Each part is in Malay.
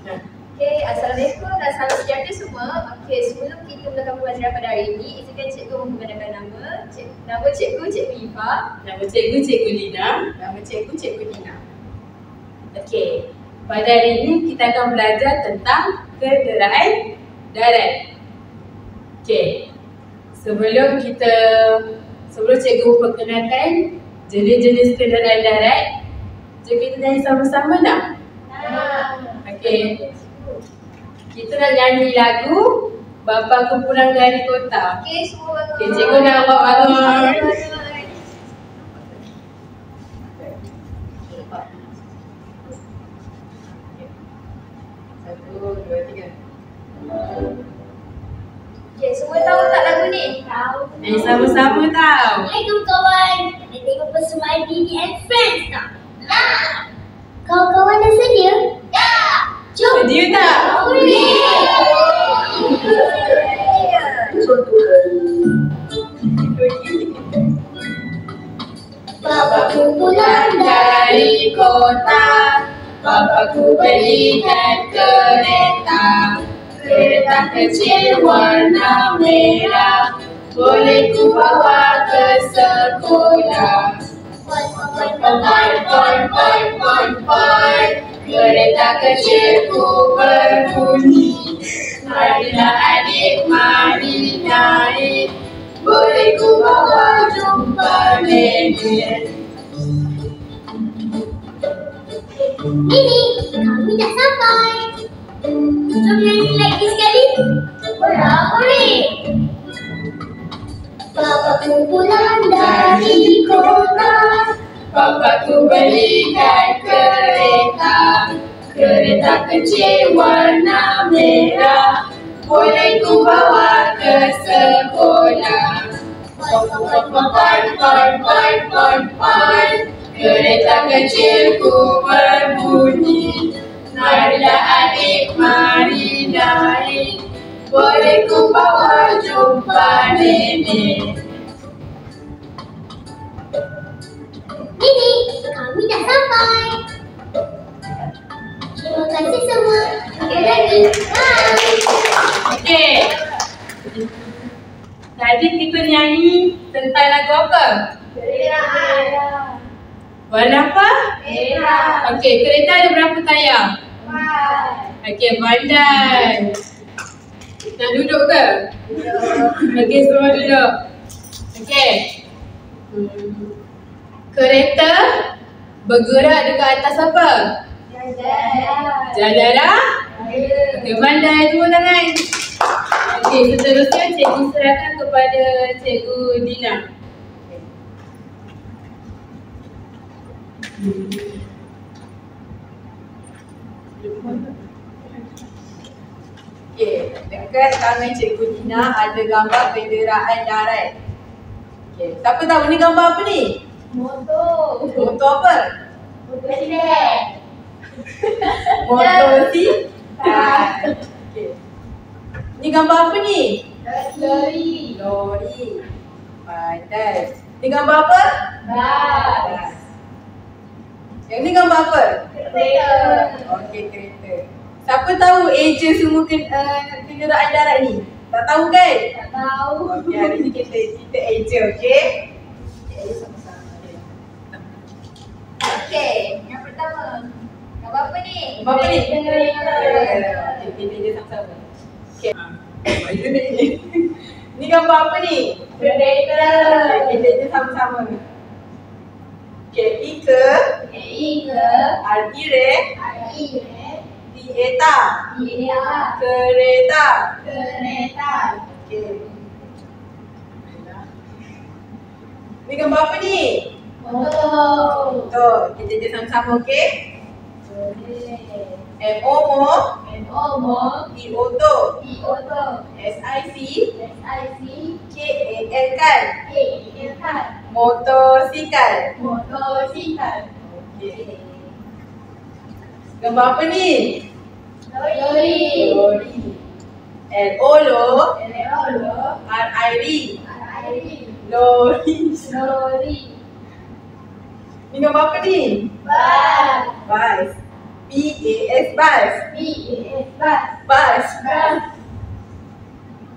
Okay, Assalamualaikum dan salam sejahtera semua. Okay, sebelum kita mulakan pembelajaran pada hari ini, izinkan cikgu memperkenalkan nama. Nama cikgu, Cikgu Ifa. Nama cikgu, Cikgu Lina. Nama cikgu, Cikgu Dina. Okey, pada hari ini kita akan belajar tentang kenderaan darat. Okey, sebelum cikgu memperkenalkan jenis-jenis kenderaan darat, kita nyanyi sama-sama nak? Okey. Kita nak nyanyi lagu Bapa Ku Pulang Dari Kota. Okay, semua bangun. Okey, cikgu nak awak bangun. Satu, dua, tiga. Okay, semua tahu tak lagu ni? Tahu. Sama-sama tahu. Assalamualaikum kawan. Nak tengok persembahan Dini and Friends tak? Nak. Kawan-kawan dah sedia? Dah. Jom. Sedia tak? Bapaku pulang Dari kota, Bapaku belikan kereta. Kereta kecil warna merah, boleh ku bawa ke sekolah. Pon, kereta kecilku berbunyi. Marilah adik, mari naik, boleh ku bawa jumpa nenek. Ini, kami dah sampai. Jom nyanyi lagi sekali. Boleh. Bapaku pulang dari kota. Bapaku belikan kereta. Kereta kecil warna merah, boleh ku bawa ke sekolah. Pon, kereta kecilku berbunyi. Marilah adik, mari naik, boleh ku bawa jumpa nenek. Ini, kami dah sampai. Terima kasih semua. Sekali lagi. Bye. Okey. Tadi kita nyanyi tentang lagu apa? Warna apa? Merah. Okey, kereta ada berapa tayar? Okey, pandai. Nak duduk ke? Okey, semua duduk. Okey. Kereta bergerak dekat atas apa? Jalan lah. Okey, pandai semua tangan. Okey, seterusnya cikgu serahkan kepada Cikgu Dina. Okay, dekat tangan Cikgu Dina ada gambar kenderaan darat. Okay, siapa tahu ni gambar apa ni? Motor. Motor apa? Motor. Motor okay. Ni gambar apa ni? Lori. Lori. Pandai. Ni gambar apa? Bas. Yang ni gambar apa? Kereta. Okey, kereta. Siapa tahu eja semua kenderaan darat ni? Tak tahu kan? Tak tahu. Okey, hari ni kita eja, okey? Okey, yang pertama. Gambar apa ni? Gambar apa ni? Kereta. Okey, kita eja sama-sama. Okey. Ni gambar apa ni? Kereta. Kita eja sama-sama. Okey, Ika. Alkire. Kereta. Kereta. Okey. Ni gambar apa ni? Motor. Betul. Kita je sama-sama, okey? M-O-M-O. I-O-T-O. S-I-C. K-A-L kan? Motosikal. Okey. Gambar apa ni? Lori. L-O-L-O. R-I-D. Lori. Lori. Ni gambar apa ni? Bas. Bas. B-A-S, bus. B-A-S, bus. Bus.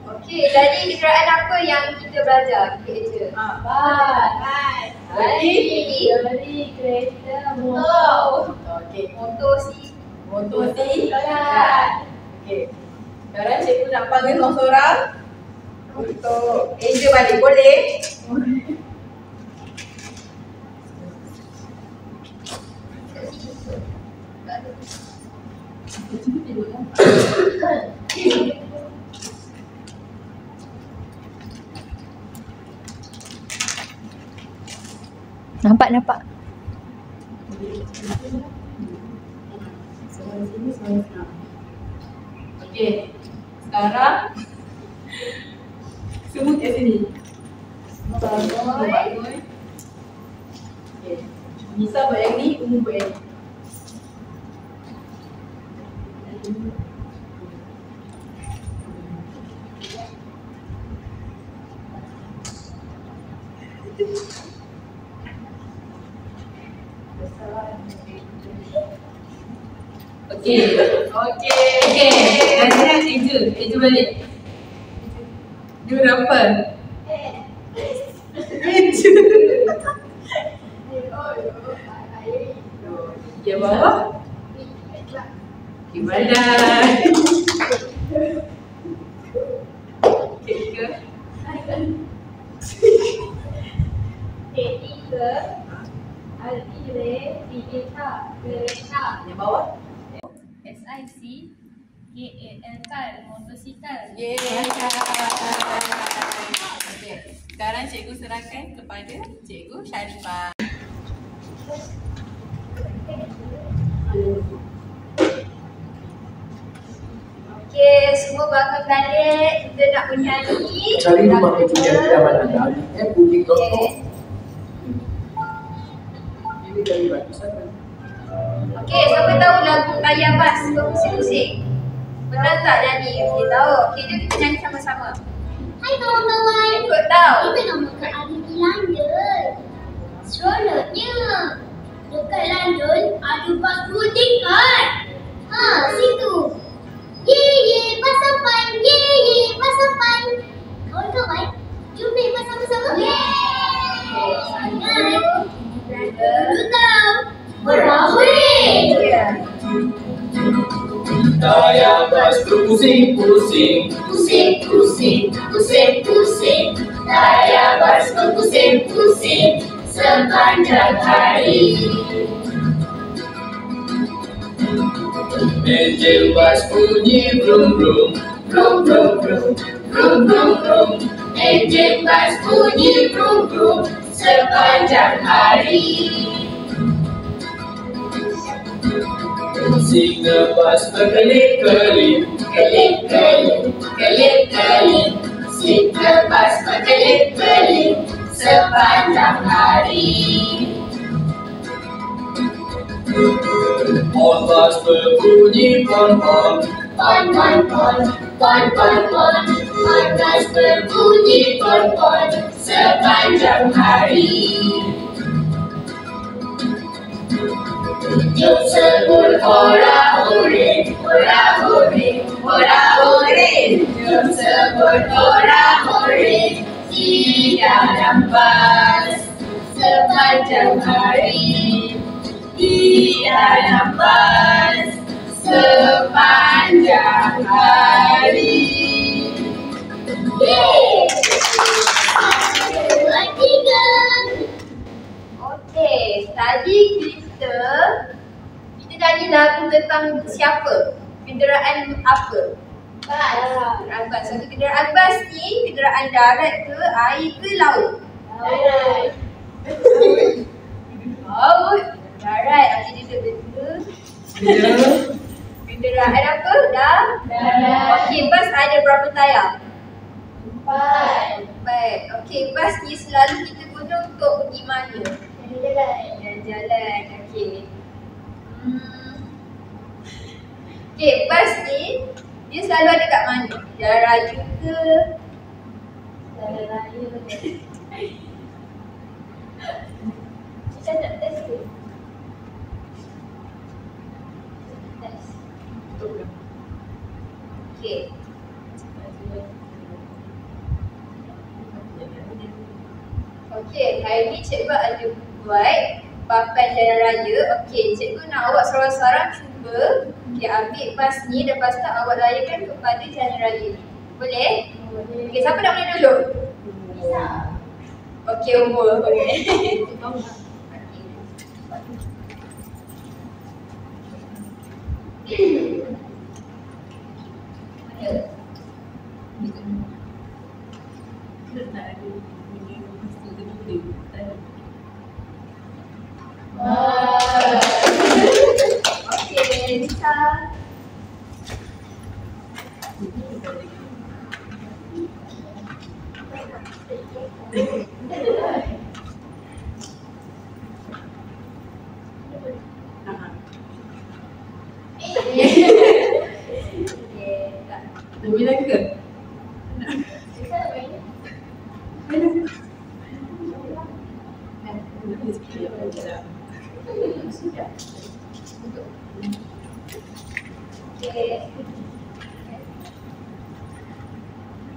Okey, jadi kenderaan apa yang kita belajar kerja? Bas. Lari, Kereta. Motor. Okey. motor si. Motosikal. Okey. Sekarang cikgu nak panggil seorang-seorang untuk Angel balik. Boleh? Nampak. Okey. Sekarang semua kat sini. Bangun. Okey. Nisa buat yang ni, Umu buat yang ni. Okey. Nasihat Angel balik. Dia berapa? Angel. Dia bawah. Okey, badan. Okey. Kereta. Yang bawah. SICKAL, motosikal. Okey. Sekarang cikgu serahkan kepada Cikgu Sharifah. Okey, semua bakal balik. Kita nak bernyanyi. Cari rumah pencurian kediaman anda di booking.com. Ini dari ratusan. Okey, siapa tahu lagu Layar Bas berpusing-pusing? Pernah tak nyanyi? Okey, tahu. Okey, jom kita nyanyi sama-sama. Hai kawan-kawan. Ikut tahu. Kita nak makan hari di London. Seronoknya. Dekat London ada bas tingkat. Situ. Ye, bas sampai. Ye, bas sampai. Kawan-kawan, jom naik bas sama-sama. Sangat. Dulu tahu. Hurra-hurray. Daya bas berpusing-pusing. Pusing. Daya bas berpusing-pusing sepanjang hari. Enjin bas bunyi brum-brum. Enjin bas bunyi brum-brum sepanjang hari. Singa bas berkelip-kelip. Kelip-kelip. Singa bas berkelip-kelip sepanjang hari. On bas berbunyi pon-pon. Pon. Bas berbunyi pon sepanjang hari. Jom sebut hora-hore. Jom sebut hora-hore di dalam bas sepanjang hari. Di dalam bas sepanjang hari. Yeay! Tiga. Okey, tadi kita nyanyi lagu tentang siapa? Kenderaan apa? Kenderaan bas. So, kenderaan bas ni kenderaan darat ke, air ke, laut? Laut. Darat. Okey, dia betul. Kenderaan apa? Darat. Okey, bas ada berapa tayar? 4. Okey, bas ni selalu kita guna untuk pergi mana? Jalan. Okey. Okey, bas ni dia selalu ada kat mana? Jalan raya ke? Jalan raya. Kita nak test ke? betul. Okey. Okey, hari ni cikgu ada buat papan jalan raya. Okey, cikgu nak awak seorang-seorang cuba ambil bas ni, lepas tu awak layakan kepada jalan raya ni. Boleh? Okey, siapa nak mula dulu? Okey, umur. Okey. Okey, Nisa. Lebih lagi ke?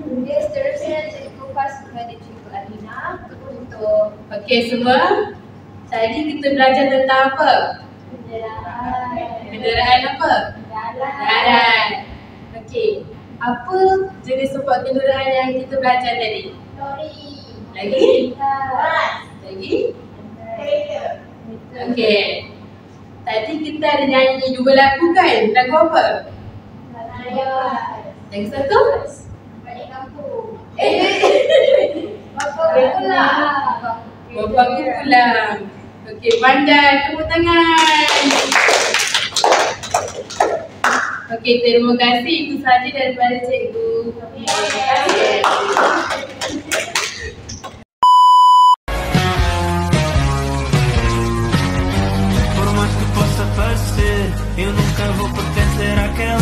Kemudian seterusnya cikgu pas kepada cikgu Alina untuk Okey semua. Tadi kita belajar tentang apa? Kenderaan apa? Darat. Okey. Apa jenis sebuah kenderaan yang kita belajar tadi? Lori. Lagi? Bas. Lagi? Kereta. Okey. Tadi kita ada nyanyi 2 lagu kan? Lagu apa? Lagi satu? Balik kampung. Bapa pulang. Bapa aku pulang. Okey, pandai. Tepuk tangan. Okey, terima kasih. Itu sahaja daripada cikgu. Terima kasih. Por mais que possa parecer, eu nunca vou pertencer àquela